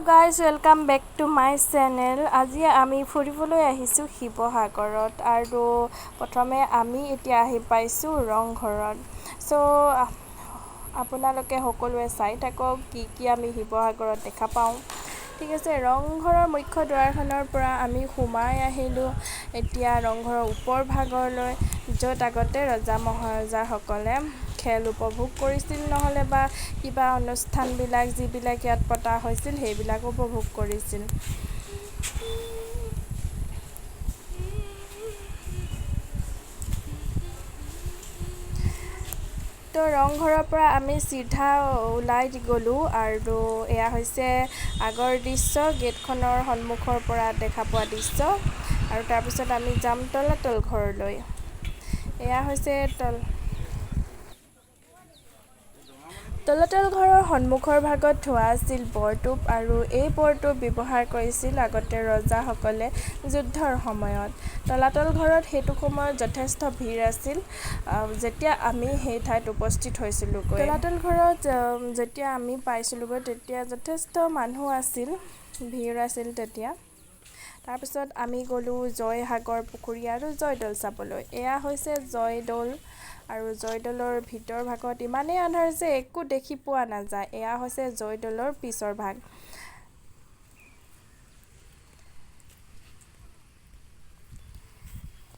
Guys welcome back to my channel. আজি আমি ফুৰিবলৈ আহিছোঁ শিৱসাগৰত আৰু প্ৰথমে আমি এতিয়া আহি পাইছোঁ ৰংঘৰত। আপোনালোকে সকলোৱে চাই থাকক কি আমি শিৱসাগৰত দেখা পাওঁ। ঠিক আছে, ৰংঘৰৰ মুখ্য দুৱাৰখনৰ পৰা আমি সোমাই আহিলোঁ এতিয়া ৰংঘৰৰ ওপৰ ভাগলৈ, য'ত আগতে ৰজা মহাৰজাসকলে খেল উপভোগ কৰিছিল, নহ'লে বা কিবা অনুষ্ঠানবিলাক যিবিলাক ইয়াত পতা হৈছিল সেইবিলাক উপভোগ কৰিছিল। তো ৰংঘৰৰ পৰা আমি চিধা ওলাই গ'লোঁ আৰু এয়া হৈছে আগৰ দৃশ্য, গেটখনৰ সন্মুখৰ পৰা দেখা পোৱা দৃশ্য। আৰু তাৰপিছত আমি যাম তলাতল ঘৰলৈ। এয়া হৈছে তলাতল ঘৰৰ সন্মুখৰ ভাগত থোৱা আছিল বৰটোপ, আৰু এই বৰটোপ ব্যৱহাৰ কৰিছিল আগতে ৰজাসকলে যুদ্ধৰ সময়ত। তলাতল ঘৰত সেইটো সময়ত যথেষ্ট ভিৰ আছিল যেতিয়া আমি সেই ঠাইত উপস্থিত হৈছিলোঁগৈ। তলাতল ঘৰত যেতিয়া আমি পাইছিলোঁগৈ তেতিয়া যথেষ্ট মানুহ আছিল, ভিৰ আছিল তেতিয়া। তাৰপিছত আমি গ'লোঁ জয়সাগৰ পুখুৰী আৰু জয়দৌল চাবলৈ। এয়া হৈছে জয়দৌল, আৰু জয়দৌলৰ ভিতৰ ভাগত ইমানেই আন্ধাৰ যে একো দেখি পোৱা নাযায়। এয়া হৈছে জয়দৌলৰ পিছৰ ভাগ।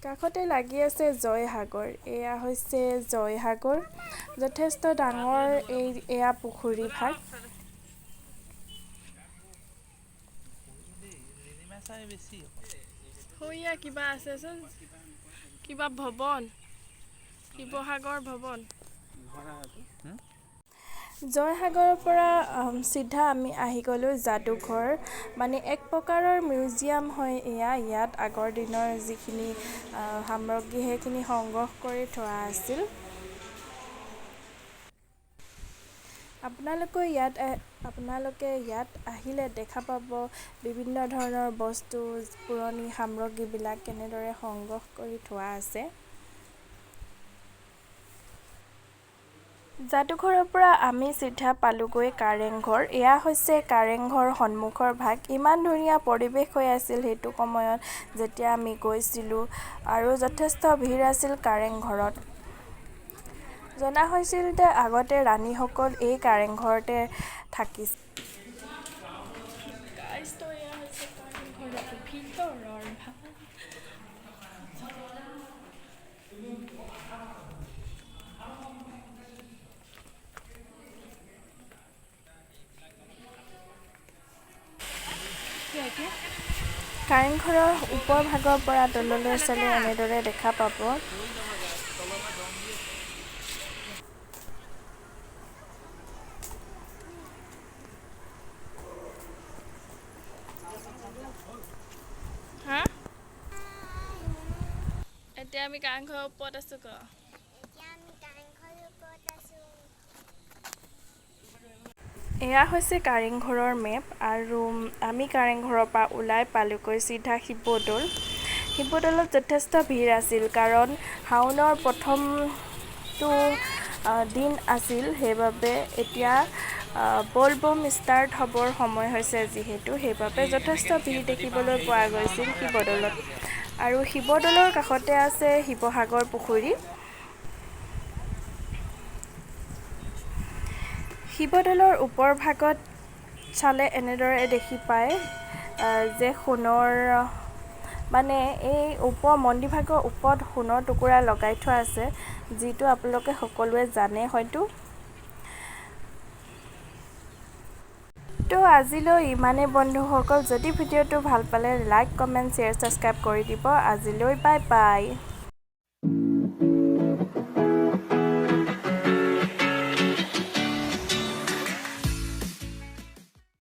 কাষতে লাগি আছে জয়সাগৰ। এয়া হৈছে জয়সাগৰ, যথেষ্ট ডাঙৰ এয়া পুখুৰী ভাগ। কিবা আছেচোন, কিবা ভৱন, শিৱসাগৰ ভৱন। জয়সাগৰৰ পৰা চিধা আমি আহি গ'লোঁ যাদুঘৰ, মানে এক প্ৰকাৰৰ মিউজিয়াম হয় এয়া। ইয়াত আগৰ দিনৰ যিখিনি সামগ্ৰী সেইখিনি সংগ্ৰহ কৰি থোৱা আছিল। আপোনালোকে ইয়াত আহিলে দেখা পাব বিভিন্ন ধৰণৰ বস্তু, পুৰণি সামগ্ৰীবিলাক কেনেদৰে সংগ্ৰহ কৰি থোৱা আছে। যাদুঘৰৰ পৰা আমি চিধা পালোঁগৈ কাৰেংঘৰ। এয়া হৈছে কাৰেংঘৰ সন্মুখৰ ভাগ। ইমান ধুনীয়া পৰিৱেশ হৈ আছিল সেইটো সময়ত যেতিয়া আমি গৈছিলোঁ, আৰু যথেষ্ট ভিৰ আছিল কাৰেংঘৰত। জনা হৈছিল যে আগতে ৰাণীসকল এই কাৰেংঘৰতে থাকিছিল। কাৰেংঘৰৰ ওপৰ ভাগৰ পৰা তললৈ চালে এনেদৰে দেখা পাব। এতিয়া আমি কাৰেংঘৰৰ ওপৰত আছোঁ। এয়া হৈছে কাৰেংঘৰৰ মেপ, আৰু আমি কাৰেংঘৰৰ পৰা ওলাই পালোঁগৈ চিধা শিৱদৌল। শিৱদৌলত যথেষ্ট ভিৰ আছিল, কাৰণ শাওনৰ প্ৰথমটো দিন আছিল, সেইবাবে এতিয়া ব'লবম ষ্টাৰ্ট হ'বৰ সময় হৈছে যিহেতু, সেইবাবে যথেষ্ট ভিৰ দেখিবলৈ পোৱা গৈছিল শিৱদৌলত। আৰু শিৱদৌলৰ কাষতে আছে শিৱসাগৰ পুখুৰী। শিৱদৌলৰ ওপৰ ভাগত চালে এনেদৰে দেখি পায় যে সোণৰ, মানে এই মন্দিৰভাগৰ ওপৰত সোণৰ টুকুৰা লগাই থোৱা আছে, যিটো আপোনালোকে সকলোৱে জানে হয়তো। তো আজিলৈ ইমানেই বন্ধুসকল। যদি ভিডিঅ'টো ভাল পালে লাইক, কমেণ্ট, শ্বেয়াৰ, ছাবস্ক্ৰাইব কৰি দিব। আজিলৈ বাই বাই।